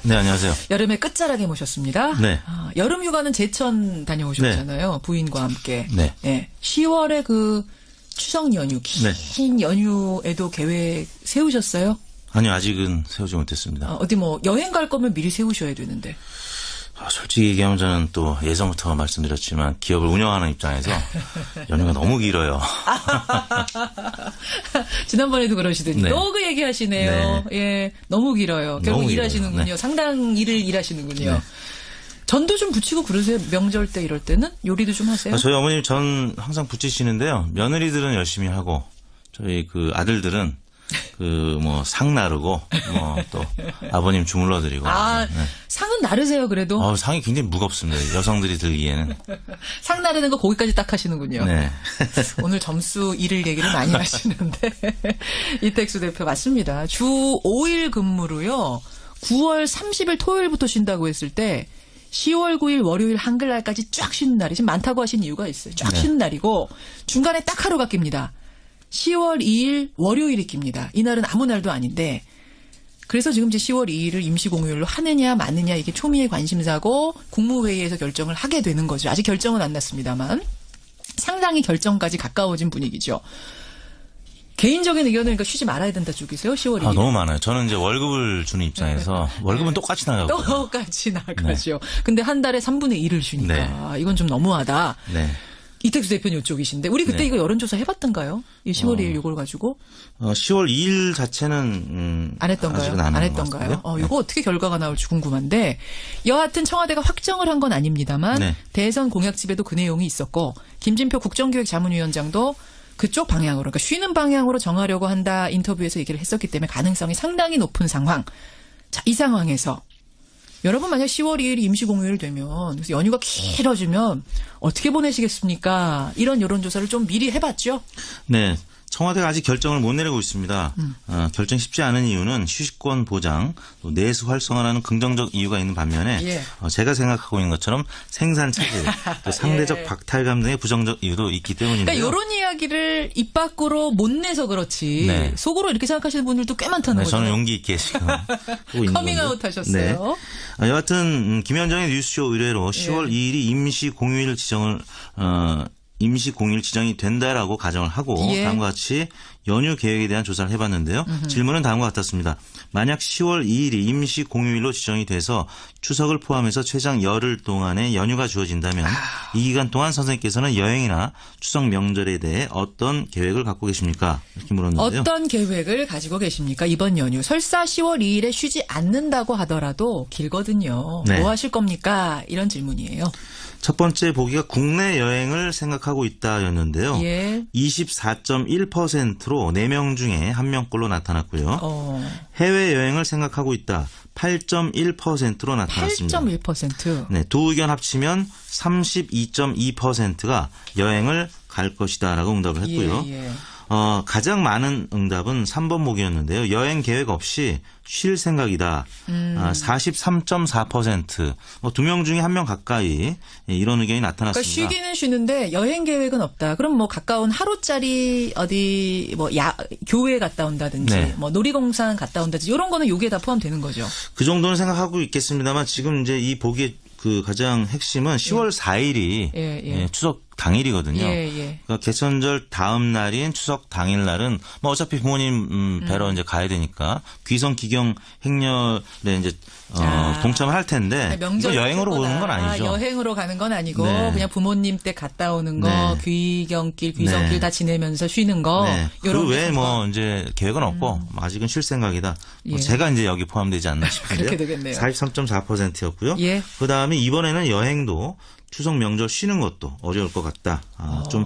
네, 안녕하세요. 여름의 끝자락에 모셨습니다. 네. 여름 휴가는 제천 다녀오셨잖아요. 부인과 함께. 네. 10월에 그 추석 연휴, 긴 연휴에도 계획 세우셨어요? 아니요, 아직은 세우지 못했습니다. 어디 뭐 여행 갈 거면 미리 세우셔야 되는데. 솔직히 얘기하면 저는 또 예전부터 말씀드렸지만 기업을 운영하는 입장에서 연휴가 너무 길어요. 지난번에도 그러시더니 네. 또 그 얘기하시네요. 네. 예, 너무 길어요. 결국 너무 일하시는군요. 길어요. 네. 상당 일을 일하시는군요. 네. 전도 좀 붙이고 그러세요? 명절 때 이럴 때는? 요리도 좀 하세요? 저희 어머님 전 항상 붙이시는데요. 며느리들은 열심히 하고 저희 그 아들들은 그 뭐 상 나르고 뭐 또 아버님 주물러 드리고. 네. 상은 나르세요 그래도? 상이 굉장히 무겁습니다. 여성들이 들기에는. 상 나르는 거 거기까지 딱 하시는군요. 네. 오늘 점수 잃을 얘기를 많이 하시는데 이택수 대표 맞습니다. 주 5일 근무로요. 9월 30일 토요일부터 쉰다고 했을 때 10월 9일 월요일 한글날까지 쫙 쉬는 날이 지금 많다고 하신 이유가 있어요. 쫙 쉬는 날이고 중간에 딱 하루가 낍니다. 10월 2일 월요일이 낍니다. 이날은 아무 날도 아닌데 그래서 지금 이제 10월 2일을 임시공휴일로 하느냐 마느냐 이게 초미의 관심사고 국무회의에서 결정을 하게 되는 거죠. 아직 결정은 안 났습니다만 상당히 결정까지 가까워진 분위기죠. 개인적인 의견은 그러니까 쉬지 말아야 된다 쪽이세요? 10월 2일. 너무 많아요. 저는 이제 월급을 주는 입장에서 월급은 똑같이 나가고. 똑같이 나가죠. 근데 한 달에 3분의 1을 쉬니까 이건 좀 너무하다. 네. 이택수 대표는 이쪽이신데 우리 그때 이거 여론조사 해봤던가요? 이 10월 2일 이걸 가지고? 10월 2일 자체는 안 했던가요? 아직은 안 했던가요? 이거 어떻게 결과가 나올지 궁금한데 여하튼 청와대가 확정을 한 건 아닙니다만 대선 공약집에도 그 내용이 있었고 김진표 국정기획자문위원장도 그쪽 방향으로 그러니까 쉬는 방향으로 정하려고 한다 인터뷰에서 얘기를 했었기 때문에 가능성이 상당히 높은 상황. 자, 이 상황에서 여러분 만약 10월 2일이 임시공휴일 되면 그래서 연휴가 길어지면 어떻게 보내시겠습니까? 이런 여론조사를 좀 미리 해봤죠? 네. 청와대가 아직 결정을 못 내리고 있습니다. 결정이 쉽지 않은 이유는 휴식권 보장, 또 내수 활성화라는 긍정적 이유가 있는 반면에 제가 생각하고 있는 것처럼 생산 차질, 또 상대적 박탈감 등의 부정적 이유도 있기 때문인데요. 그러니까 이런 이야기를 입 밖으로 못 내서 그렇지 속으로 이렇게 생각하시는 분들도 꽤 많다는 거죠. 저는 용기 있게 지금 하고 있는 커밍아웃 하셨어요. 네. 여하튼 김현정의 뉴스쇼 의뢰로 10월 2일이 임시공휴일 지정을 임시공휴일 지정이 된다라고 가정을 하고 다음과 같이 연휴 계획에 대한 조사를 해봤는데요. 질문은 다음과 같았습니다. 만약 10월 2일이 임시공휴일로 지정이 돼서 추석을 포함해서 최장 열흘 동안의 연휴가 주어진다면 이 기간 동안 선생님께서는 여행이나 추석 명절에 대해 어떤 계획을 갖고 계십니까? 이렇게 물었는데요. 어떤 계획을 가지고 계십니까? 이번 연휴. 설사 10월 2일에 쉬지 않는다고 하더라도 길거든요. 뭐 하실 겁니까? 이런 질문이에요. 첫 번째 보기가 국내 여행을 생각하고 있다였는데요. 24.1%로 4명 중에 1명꼴로 나타났고요. 해외여행을 생각하고 있다. 8.1%로 나타났습니다. 8.1%. 네, 두 의견 합치면 32.2%가 여행을 갈 것이다라고 응답을 했고요. 가장 많은 응답은 3번 목이었는데요. 여행 계획 없이 쉴 생각이다. 43.4%. 두 명 중에 1명 가까이 이런 의견이 나타났습니다. 그러니까 쉬기는 쉬는데 여행 계획은 없다. 그럼 뭐 가까운 하루짜리 어디 뭐 교회 갔다 온다든지 뭐 놀이공원 갔다 온다든지 이런 거는 여기에 다 포함되는 거죠. 그 정도는 생각하고 있겠습니다만 지금 이제 이 보기의 그 가장 핵심은 10월 4일이 추석 당일이거든요. 그러니까 개천절 다음 날인 추석 당일 날은 뭐 어차피 부모님 뵈러 이제 가야 되니까 귀성 기경 행렬에 이제 동참을 할 텐데 이거 여행으로 오는 건 아니죠. 여행으로 가는 건 아니고 그냥 부모님 댁 갔다 오는 거 귀경길, 귀성길 다 지내면서 쉬는 거. 그 외에 뭐 이제 계획은 없고 아직은 쉴 생각이다. 제가 이제 여기 포함되지 않나 싶은데요. 그렇게 되겠네요. 43.4%였고요. 그 다음에 이번에는 여행도 추석 명절 쉬는 것도 어려울 것 같다. 좀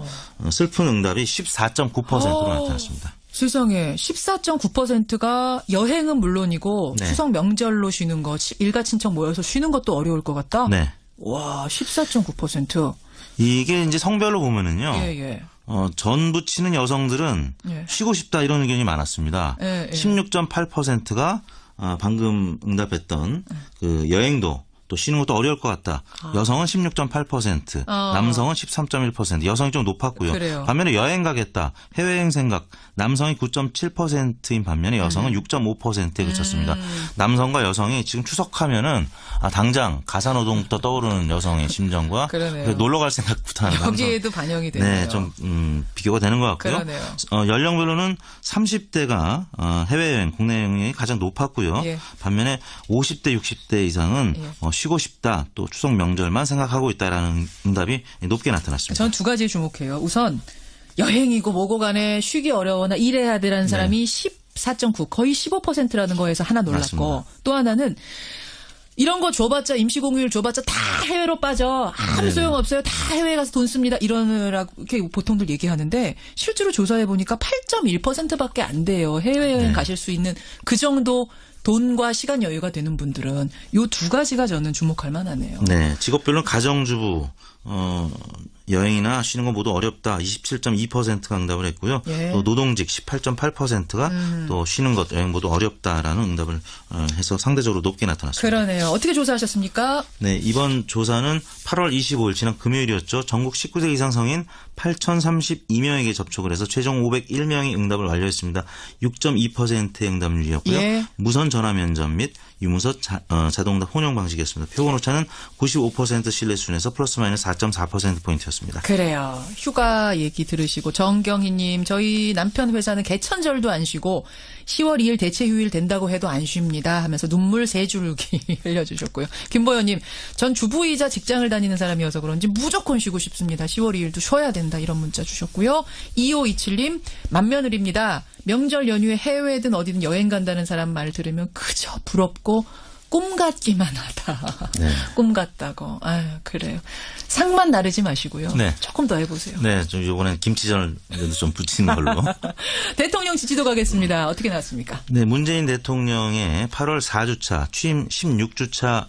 슬픈 응답이 14.9%로 나타났습니다. 세상에 14.9%가 여행은 물론이고 추석 명절로 쉬는 거 일가 친척 모여서 쉬는 것도 어려울 것 같다. 와 14.9%. 이게 이제 성별로 보면은요. 전 부치는 여성들은 쉬고 싶다 이런 의견이 많았습니다. 16.8%가 방금 응답했던 그 여행도 또 쉬는 것도 어려울 것 같다. 여성은 16.8%, 남성은 13.1%, 여성이 좀 높았고요. 그래요. 반면에 여행 가겠다, 해외여행 생각, 남성이 9.7%인 반면에 여성은 6.5%에 그쳤습니다. 남성과 여성이 지금 추석하면은 당장 가사노동부터 떠오르는 여성의 심정과 놀러 갈 생각부터 하는 여기에도 반영이 되네요. 네, 좀 비교가 되는 것 같고요. 그러네요. 연령별로는 30대가 해외여행, 국내 여행이 가장 높았고요. 예. 반면에 50대, 60대 이상은 쉬고 싶다, 또 추석 명절만 생각하고 있다라는 응답이 높게 나타났습니다. 전 두 가지에 주목해요. 우선 여행이고 뭐고 간에 쉬기 어려워나 일해야 되라는 사람이 14.9 거의 15%라는 거에서 하나 놀랐고 맞습니다. 또 하나는 이런 거 줘봤자 임시공휴일 줘봤자 다 해외로 빠져 아무 소용없어요. 다 해외에 가서 돈 씁니다. 이러느라고 이렇게 보통들 얘기하는데 실제로 조사해 보니까 8.1%밖에 안 돼요. 해외여행 가실 수 있는 그 정도 돈과 시간 여유가 되는 분들은 요 두 가지가 저는 주목할 만하네요. 네, 직업별로는 가정주부, 여행이나 쉬는 거 모두 어렵다. 27.2%가 응답을 했고요. 예. 또 노동직 18.8%가 또 쉬는 것, 여행 모두 어렵다라는 응답을 해서 상대적으로 높게 나타났습니다. 그러네요. 어떻게 조사하셨습니까? 네, 이번 조사는 8월 25일 지난 금요일이었죠. 전국 19세 이상 성인 8,032명에게 접촉을 해서 최종 501명이 응답을 완료했습니다. 6.2%의 응답률이었고요. 예. 무선 전화 면접 및 유무선 자동응답 혼용 방식이었습니다. 표본 오차는 95% 신뢰 수준에서 플러스 마이너스 4.4%포인트였습니다. 그래요. 휴가 얘기 들으시고 정경희님 저희 남편 회사는 개천절도 안 쉬고 10월 2일 대체 휴일 된다고 해도 안 쉽니다 하면서 눈물 세 줄기 흘려주셨고요. 김보현님 전 주부이자 직장을 다니는 사람이어서 그런지 무조건 쉬고 싶습니다. 10월 2일도 쉬어야 된다 이런 문자 주셨고요. 2527님 맏며느리입니다. 명절 연휴에 해외든 어디든 여행 간다는 사람 말 들으면 그저 부럽고 꿈 같기만 하다. 네. 꿈 같다고. 아유, 그래요. 상만 나르지 마시고요. 네. 조금 더 해보세요. 네, 좀 이번엔 김치전을 좀 붙이는 걸로. 대통령 지지도 가겠습니다. 어떻게 나왔습니까? 네, 문재인 대통령의 8월 4주차 취임 16주차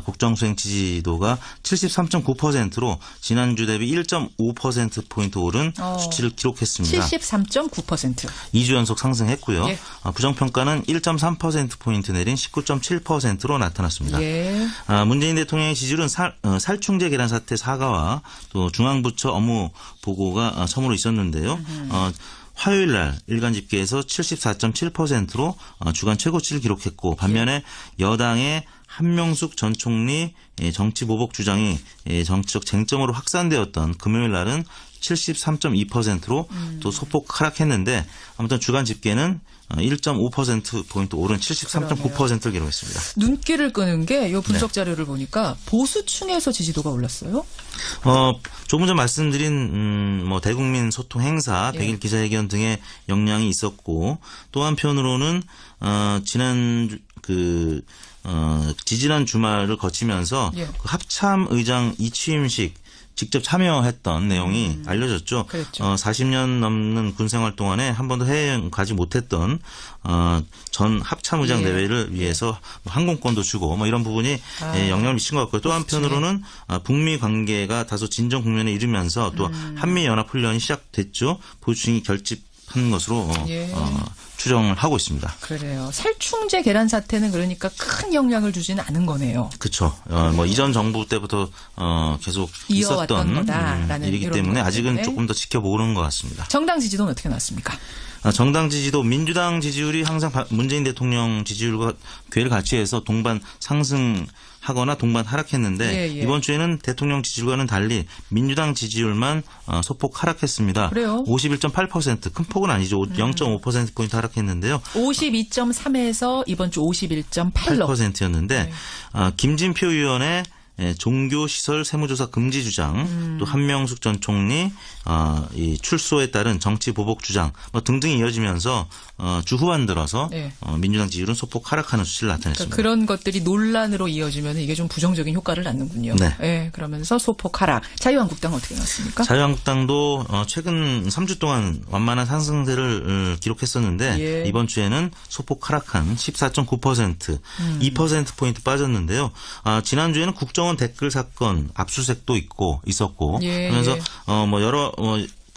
국정수행 지지도가 73.9%로 지난주 대비 1.5%포인트 오른 수치를 기록했습니다. 73.9%. 2주 연속 상승했고요. 예. 부정평가는 1.3%포인트 내린 19.7%로 나타났습니다. 예. 문재인 대통령의 지지율은 살충제 계란 사태 사과와 또 중앙부처 업무 보고가 처음으로 있었는데요. 화요일 날 일간 집계에서 74.7%로 주간 최고치를 기록했고 반면에 여당의 한명숙 전 총리 정치 보복 주장이 정치적 쟁점으로 확산되었던 금요일 날은 73.2%로 또 소폭 하락했는데 아무튼 주간 집계는 1.5%포인트 오른 73.9%를 기록했습니다. 눈길을 끄는 게 이 분석 자료를 보니까 보수층에서 지지도가 올랐어요. 조금 전 말씀드린 뭐 대국민 소통 행사, 100일 기자회견 등의 역량이 있었고 또 한편으로는 지지난 주말을 거치면서 그 합참 의장 이취임식 직접 참여했던 내용이 알려졌죠. 그랬죠. 40년 넘는 군 생활 동안에 한 번도 해외여행 가지 못했던 전 합참의장 내외를 위해서 항공권도 주고 뭐 이런 부분이 영향을 미친 것 같고요. 또 한편으로는 북미 관계가 다소 진정 국면에 이르면서 또 한미 연합 훈련이 시작됐죠. 보수층이 결집한 것으로 추정을 하고 있습니다. 그래요. 살충제 계란 사태는 그러니까 큰 영향을 주지는 않은 거네요. 그렇죠. 뭐 이전 정부 때부터 계속 이어왔던 있었던 거다라는 일이기 이런 때문에 아직은 때문에. 조금 더 지켜보는 것 같습니다. 정당 지지도는 어떻게 나왔습니까? 정당 지지도 민주당 지지율이 항상 문재인 대통령 지지율과 궤를 같이 해서 동반 상승하거나 동반 하락했는데 이번 주에는 대통령 지지율과는 달리 민주당 지지율만 소폭 하락했습니다. 그래요? 51.8% 큰 폭은 아니죠. 0.5%포인트 하락했는데요. 52.3에서 이번 주 51.8로. 8%였는데 김진표 의원의 종교시설 세무조사 금지 주장, 또 한명숙 전 총리 이 출소에 따른 정치 보복 주장 뭐 등등이 이어지면서 주 후반 들어서 민주당 지지율은 소폭 하락하는 수치를 나타냈습니다. 그러니까 그런 것들이 논란으로 이어지면 이게 좀 부정적인 효과를 낳는군요. 네. 그러면서 소폭 하락. 자유한국당은 어떻게 나왔습니까? 자유한국당도 최근 3주 동안 완만한 상승세를 기록했었는데 이번 주에는 소폭 하락한 14.9%, 2%포인트 빠졌는데요. 지난주에는 국정원 댓글 사건 압수수색도 있었고 그러면서 뭐 여러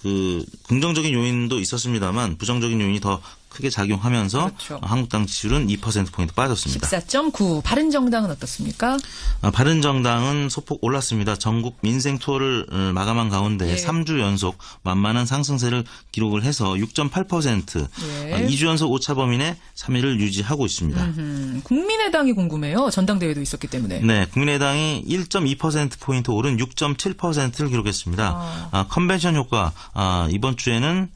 그 긍정적인 요인도 있었습니다만 부정적인 요인이 더 크게 작용하면서 그렇죠. 한국당 지지율은 2%포인트 빠졌습니다. 14.9. 바른정당은 어떻습니까? 바른정당은 소폭 올랐습니다. 전국 민생 투어를 마감한 가운데 예. 3주 연속 만만한 상승세를 기록을 해서 6.8%, 예. 2주 연속 오차 범위 내 3위를 유지하고 있습니다. 국민의당이 궁금해요. 전당대회도 있었기 때문에. 네, 국민의당이 1.2%포인트 오른 6.7%를 기록했습니다. 컨벤션 효과, 이번 주에는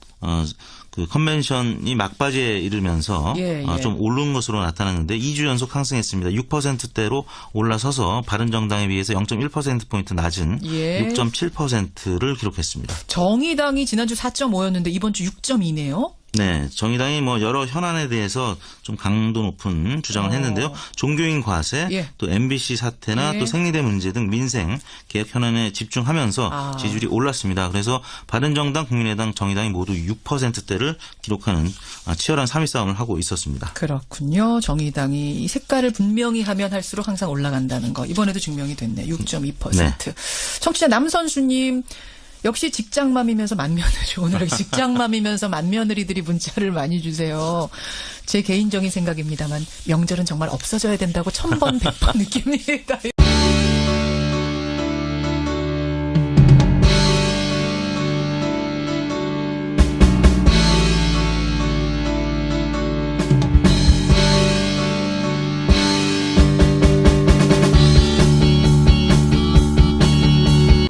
그 컨벤션이 막바지에 이르면서 예, 예. 좀 오른 것으로 나타났는데 2주 연속 상승했습니다. 6%대로 올라서서 바른정당에 비해서 0.1%포인트 낮은 예. 6.7%를 기록했습니다. 정의당이 지난주 4.5였는데 이번 주 6.2네요. 네, 정의당이 뭐 여러 현안에 대해서 좀 강도 높은 주장을 했는데요. 종교인 과세, 예. 또 MBC 사태나 예. 또 생리대 문제 등 민생 개혁 현안에 집중하면서 지지율이 올랐습니다. 그래서 바른정당, 국민의당, 정의당이 모두 6%대를 기록하는 치열한 3위 싸움을 하고 있었습니다. 그렇군요. 정의당이 이 색깔을 분명히 하면 할수록 항상 올라간다는 거. 이번에도 증명이 됐네. 6.2%. 네. 청취자 남선수님. 역시 직장맘이면서 맏며느리. 오늘 이렇게 직장맘이면서 맏며느리들이 문자를 많이 주세요. 제 개인적인 생각입니다만 명절은 정말 없어져야 된다고 1000번 100번 느낍니다.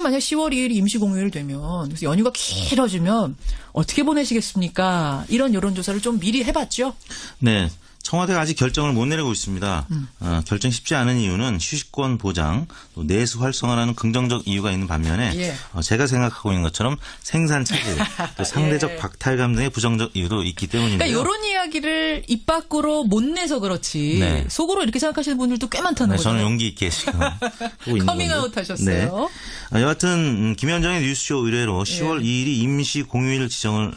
만약 10월 2일이 임시공휴일 되면 그래서 연휴가 길어지면 어떻게 보내시겠습니까? 이런 여론조사를 좀 미리 해봤죠? 네. 청와대가 아직 결정을 못 내리고 있습니다. 결정이 쉽지 않은 이유는 휴식권 보장, 또 내수 활성화라는 긍정적 이유가 있는 반면에 예. 제가 생각하고 있는 것처럼 생산 차질, 또 상대적 예. 박탈감 등의 부정적 이유도 있기 때문인데요. 그러니까 이런 이야기를 입 밖으로 못 내서 그렇지 네. 속으로 이렇게 생각하시는 분들도 꽤 많다는 네, 거죠. 저는 용기 있게 지금 하고 있는 커밍아웃 건데. 하셨어요. 네. 여하튼 김현정의 뉴스쇼 의뢰로 10월 2일이 임시 공휴일 지정을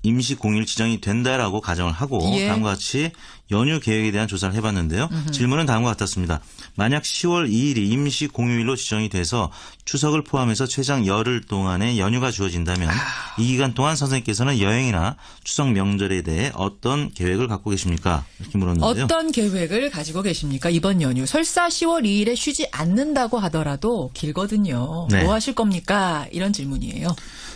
임시 공휴일 지정이 된다라고 가정을 하고 예. 다음과 같이 연휴 계획에 대한 조사를 해봤는데요. 질문은 다음과 같았습니다. 만약 10월 2일이 임시 공휴일로 지정이 돼서 추석을 포함해서 최장 열흘 동안의 연휴가 주어진다면 이 기간 동안 선생님께서는 여행이나 추석 명절에 대해 어떤 계획을 갖고 계십니까? 이렇게 물었는데요. 어떤 계획을 가지고 계십니까? 이번 연휴. 설사 10월 2일에 쉬지 않는다고 하더라도 길거든요. 네. 뭐 하실 겁니까? 이런 질문이에요.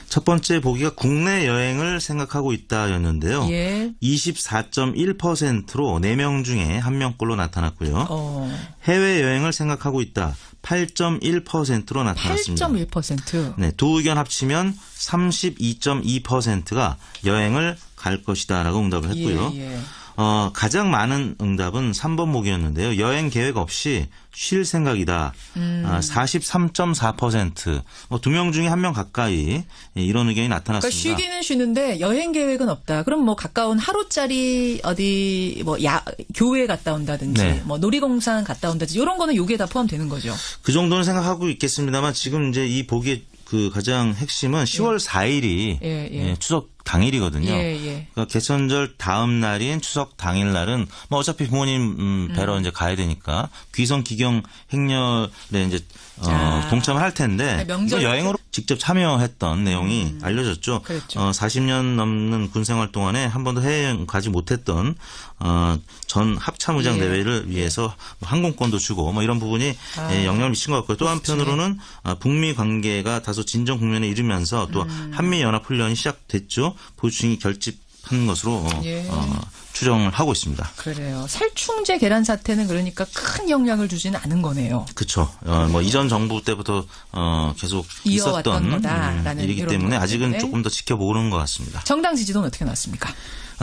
첫 번째 보기가 국내 여행을 생각하고 있다였는데요. 예. 24.1%로 4명 중에 1명꼴로 나타났고요. 해외 여행을 생각하고 있다. 8.1%로 나타났습니다. 8.1%. 네, 두 의견 합치면 32.2%가 여행을 갈 것이다라고 응답을 했고요. 예, 예. 가장 많은 응답은 3번 목이었는데요. 여행 계획 없이 쉴 생각이다. 43.4%. 2명 중에 1명 가까이 이런 의견이 나타났습니다. 그러니까 쉬기는 쉬는데 여행 계획은 없다. 그럼 뭐 가까운 하루짜리 어디 뭐 교회 갔다 온다든지 네. 뭐 놀이공원 갔다 온다든지 이런 거는 여기에 다 포함되는 거죠. 그 정도는 생각하고 있겠습니다만 지금 이제 이 보기의 그 가장 핵심은 10월 4일이 예. 추석 당일이거든요. 예. 그러니까 개천절 다음 날인 추석 당일날은 뭐 어차피 부모님 뵈러 이제 가야 되니까 귀성 기경 행렬에 이제 동참을 할 텐데 명절 이거 여행으로 직접 참여했던 내용이 알려졌죠. 그렇죠. 40년 넘는 군 생활 동안에 한 번도 해외여행 가지 못했던 전 합참의장 예. 대회를 위해서 항공권도 주고 뭐 이런 부분이 영향을 미친 것 같고요. 또 한편으로는 북미 관계가 다소 진정 국면에 이르면서 또 한미 연합 훈련이 시작됐죠. 보수층이 결집한 것으로 예. 추정을 하고 있습니다. 그래요. 살충제 계란 사태는 그러니까 큰 영향을 주지는 않은 거네요. 그렇죠. 뭐 이전 정부 때부터 계속 이어왔던 있었던 거다라는 일이기 이런 때문에 거기 아직은 때문에. 조금 더 지켜보는 것 같습니다. 정당 지지도는 어떻게 나왔습니까?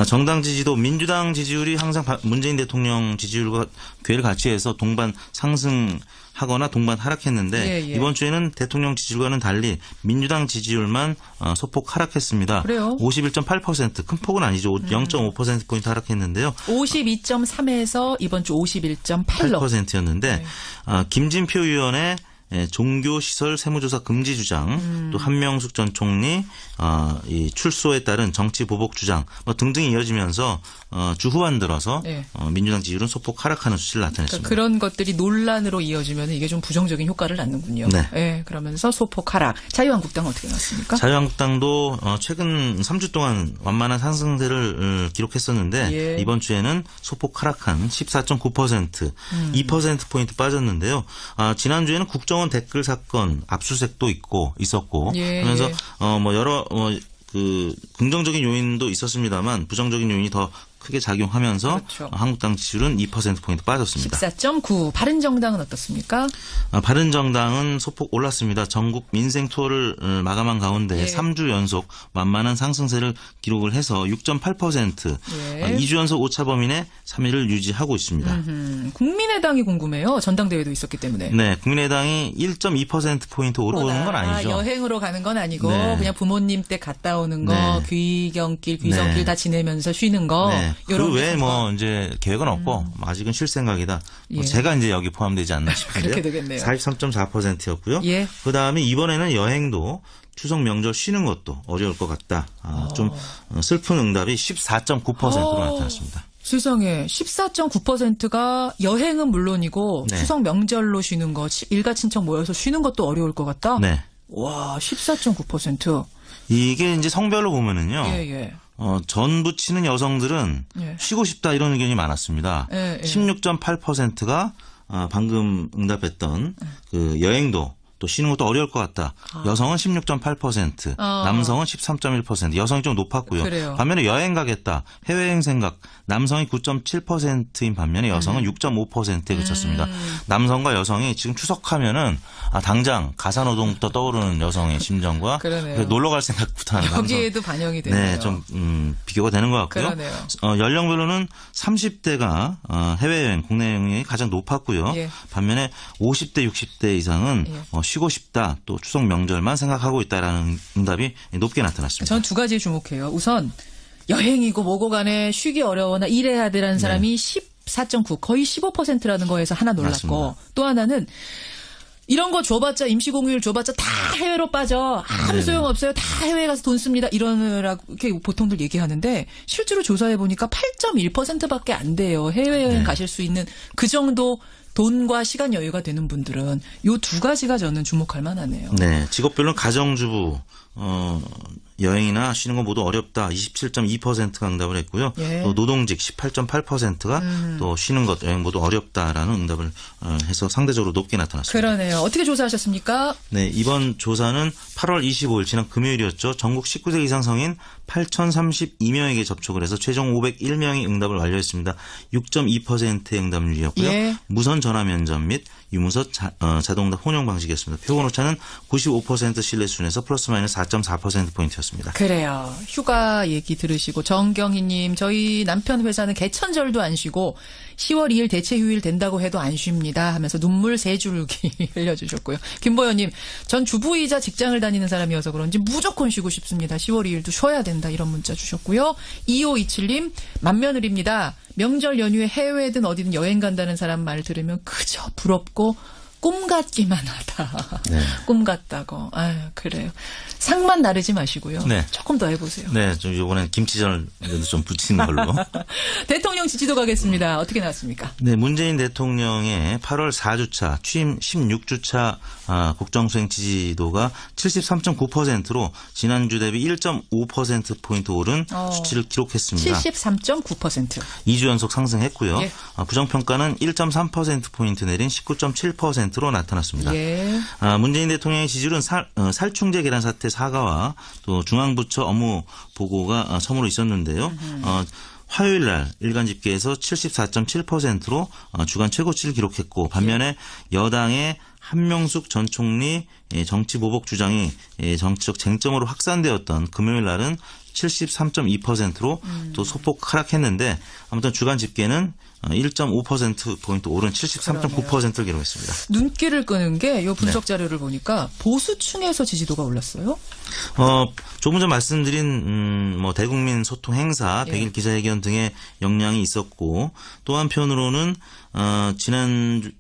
정당 지지도 민주당 지지율이 항상 문재인 대통령 지지율과 괴를 같이 해서 동반 상승하거나 동반 하락했는데 예. 이번 주에는 대통령 지지율과는 달리 민주당 지지율만 소폭 하락했습니다. 그래요? 51.8%. 큰 폭은 아니죠. 0.5%포인트 하락했는데요. 52.3에서 이번 주 51.8로. 8%였는데 김진표 의원의 종교시설 세무조사 금지 주장, 또 한명숙 전 총리 이 출소에 따른 정치 보복 주장 뭐 등등이 이어지면서 주 후반 들어서 네. 민주당 지지율은 소폭 하락하는 수치를 나타냈습니다. 그러니까 그런 것들이 논란으로 이어지면 이게 좀 부정적인 효과를 낳는군요. 네. 네, 그러면서 소폭 하락. 자유한국당 어떻게 나왔습니까? 자유한국당도 최근 3주 동안 완만한 상승세를 기록했었는데 예. 이번 주에는 소폭 하락한 14.9%, 2%포인트 빠졌는데요. 지난주에는 국정원 댓글 사건 압수수색도 있었고 예, 그러면서 예. 뭐 여러 그 긍정적인 요인도 있었습니다만 부정적인 요인이 더 크게 작용하면서 그렇죠. 한국당 지지율은 2%포인트 빠졌습니다. 14.9. 바른정당은 어떻습니까? 바른정당은 소폭 올랐습니다. 전국 민생 투어를 마감한 가운데 예. 3주 연속 만만한 상승세를 기록을 해서 6.8%, 예. 2주 연속 오차 범위 내 3위를 유지하고 있습니다. 국민의당이 궁금해요. 전당대회도 있었기 때문에. 네, 국민의당이 1.2%포인트 오르는 건 아니죠. 여행으로 가는 건 아니고 네. 그냥 부모님 댁 갔다 오는 거, 네. 귀경길, 귀성길 네. 다 지내면서 쉬는 거. 네. 요런 그 게 외에 좀 뭐 이제 계획은 없고 아직은 쉴 생각이다. 예. 제가 이제 여기 포함되지 않나 싶은데요. 그렇게 되겠네요. 43.4%였고요. 예. 그다음에 이번에는 여행도 추석 명절 쉬는 것도 어려울 것 같다. 좀 슬픈 응답이 14.9%로 나타났습니다. 세상에 14.9%가 여행은 물론이고 네. 추석 명절로 쉬는 거, 일가 친척 모여서 쉬는 것도 어려울 것 같다. 네. 와, 14.9%. 이게 이제 성별로 보면은요. 예, 예. 전 부치는 여성들은 예. 쉬고 싶다 이런 의견이 많았습니다. 예, 예. 16.8%가 방금 응답했던 그 여행도 또 쉬는 것도 어려울 것 같다. 여성은 16.8%, 남성은 13.1%, 여성이 좀 높았고요. 그래요. 반면에 여행 가겠다, 해외여행 생각, 남성이 9.7%인 반면에 여성은 6.5%에 그쳤습니다. 남성과 여성이 지금 추석하면은 당장 가사노동부터 떠오르는 여성의 심정과 그러네요. 놀러 갈 생각부터 하는 여기에도 반영이 되네요. 네, 좀 비교가 되는 것 같고요. 그러네요. 연령별로는 30대가 해외여행, 국내 여행이 가장 높았고요. 예. 반면에 50대, 60대 이상은 예. 쉬고 싶다, 또 추석 명절만 생각하고 있다라는 응답이 높게 나타났습니다. 전 두 가지에 주목해요. 우선 여행이고 뭐고 간에 쉬기 어려워나 일해야 되라는 사람이 14.9, 거의 15%라는 거에서 하나 놀랐고 맞습니다. 또 하나는 이런 거 줘봤자 임시공휴일 줘봤자 다 해외로 빠져. 아무 소용없어요. 다 해외에 가서 돈 씁니다. 이러느라고 이렇게 보통들 얘기하는데 실제로 조사해 보니까 8.1%밖에 안 돼요. 해외여행 가실 수 있는 그 정도 돈과 시간 여유가 되는 분들은 요 두 가지가 저는 주목할 만하네요. 네, 직업별로는 가정주부, 여행이나 쉬는 건 모두 어렵다. 27.2%가 응답을 했고요. 예. 또 노동직 18.8%가 또 쉬는 것, 여행 모두 어렵다라는 응답을 해서 상대적으로 높게 나타났습니다. 그러네요. 어떻게 조사하셨습니까? 네, 이번 조사는 8월 25일 지난 금요일이었죠. 전국 19세 이상 성인 8,032명에게 접촉을 해서 최종 501명이 응답을 완료했습니다. 6.2%의 응답률이었고요. 예. 무선 전화 면접 및 유무선 자동답 혼용 방식이었습니다. 표본 오차는 95% 신뢰 수준에서 플러스 마이너스 4.4%포인트였습니다. 그래요. 휴가 얘기 들으시고 정경희님 저희 남편 회사는 개천절도 안 쉬고 10월 2일 대체 휴일 된다고 해도 안 쉽니다 하면서 눈물 세 줄기 흘려주셨고요. 김보현님 전 주부이자 직장을 다니는 사람이어서 그런지 무조건 쉬고 싶습니다. 10월 2일도 쉬어야 된다 이런 문자 주셨고요. 2527님 맏며느리입니다. 명절 연휴에 해외든 어디든 여행 간다는 사람 말 들으면 그저 부럽고 꿈 같기만 하다. 네. 꿈 같다고. 아유, 그래요. 상만 나르지 마시고요. 네. 조금 더 해보세요. 네, 좀 이번엔 김치전을 좀 붙이는 걸로. 대통령 지지도 가겠습니다. 어떻게 나왔습니까? 네, 문재인 대통령의 8월 4주차, 취임 16주차 국정수행 지지도가 73.9%로 지난주 대비 1.5%포인트 오른 수치를 기록했습니다. 73.9%. 2주 연속 상승했고요. 예. 부정평가는 1.3%포인트 내린 19.7%로 나타났습니다. 예. 문재인 대통령의 지지율은 살충제 계란 사태 사과와 또 중앙부처 업무 보고가 처음으로 있었는데요. 화요일 날 일간 집계에서 74.7%로 주간 최고치를 기록했고 반면에 여당의 한명숙 전 총리 정치 보복 주장이 정치적 쟁점으로 확산되었던 금요일 날은 73.2%로 또 소폭 하락했는데 아무튼 주간 집계는 1.5%포인트 오른 73.9%를 기록했습니다. 눈길을 끄는 게 이 분석 자료를 보니까 보수층에서 지지도가 올랐어요. 조금 전 말씀드린 뭐 대국민 소통 행사, 100일 기자회견 등의 역량이 있었고 또 한편으로는 지난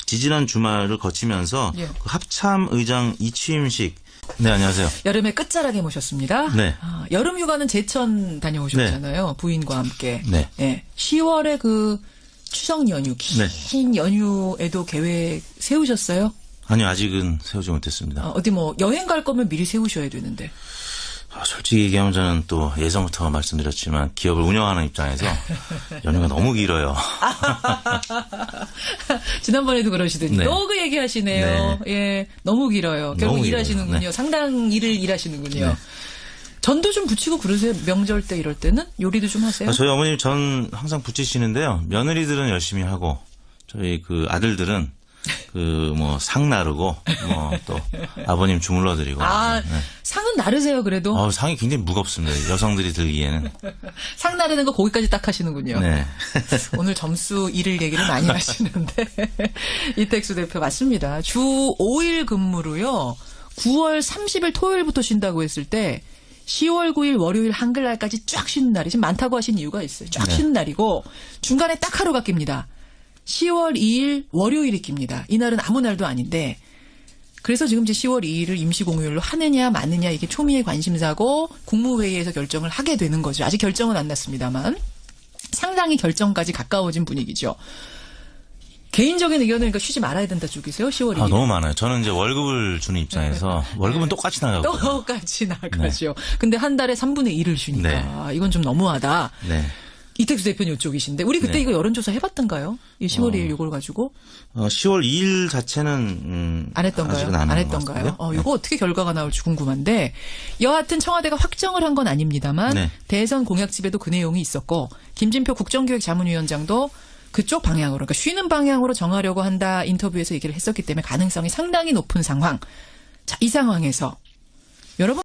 지지난 주말을 거치면서 예. 그 합참 의장 이취임식. 네, 안녕하세요. 여름의 끝자락에 모셨습니다. 네. 여름 휴가는 제천 다녀오셨잖아요. 부인과 함께. 네. 예. 10월에 그 추석 연휴, 긴 연휴에도 계획 세우셨어요? 아니요, 아직은 세우지 못했습니다. 어디 뭐 여행 갈 거면 미리 세우셔야 되는데. 솔직히 얘기하면 저는 또 예전부터 말씀드렸지만 기업을 운영하는 입장에서 연휴가 너무 길어요. 지난번에도 그러시더니 네. 또 그 얘기하시네요. 네. 예, 너무 길어요. 결국 너무 일하시는군요. 길어요. 네. 상당 일을 일하시는군요. 네. 전도 좀 붙이고 그러세요? 명절 때 이럴 때는 요리도 좀 하세요? 저희 어머님 전 항상 붙이시는데요. 며느리들은 열심히 하고 저희 그 아들들은 상 나르고 또 아버님 주물러 드리고. 네. 상은 나르세요 그래도? 상이 굉장히 무겁습니다. 여성들이 들기에는. 상 나르는 거 거기까지 딱 하시는군요. 네. 오늘 점수 잃을 얘기를 많이 하시는데 이택수 대표 맞습니다. 주 5일 근무로요. 9월 30일 토요일부터 쉰다고 했을 때 10월 9일 월요일 한글날까지 쫙 쉬는 날이 지금 많다고 하신 이유가 있어요. 쫙 네. 쉬는 날이고 중간에 딱 하루가 낍니다. 10월 2일 월요일이 낍니다. 이날은 아무 날도 아닌데 그래서 지금 이제 10월 2일을 임시공휴일로 하느냐 마느냐 이게 초미의 관심사고 국무회의에서 결정을 하게 되는 거죠. 아직 결정은 안 났습니다만 상당히 결정까지 가까워진 분위기죠. 개인적인 의견은 그러니까 쉬지 말아야 된다 쪽이세요? 10월 2일. 너무 많아요. 저는 이제 월급을 주는 입장에서 월급은 똑같이 나가고. 똑같이 나가죠. 근데 한 달에 3분의 1을 쉬니까 이건 좀 너무하다. 네. 이택수 대표는 이쪽이신데 우리 그때 이거 여론조사 해봤던가요? 이 10월 2일 이걸 가지고 10월 2일 자체는 안 했던가요? 아직은 안 한 했던가요? 것 같은데요. 이거 어떻게 결과가 나올지 궁금한데 여하튼 청와대가 확정을 한 건 아닙니다만 네. 대선 공약집에도 그 내용이 있었고 김진표 국정기획자문위원장도 그쪽 방향으로 그러니까 쉬는 방향으로 정하려고 한다 인터뷰에서 얘기를 했었기 때문에 가능성이 상당히 높은 상황. 자, 이 상황에서 여러분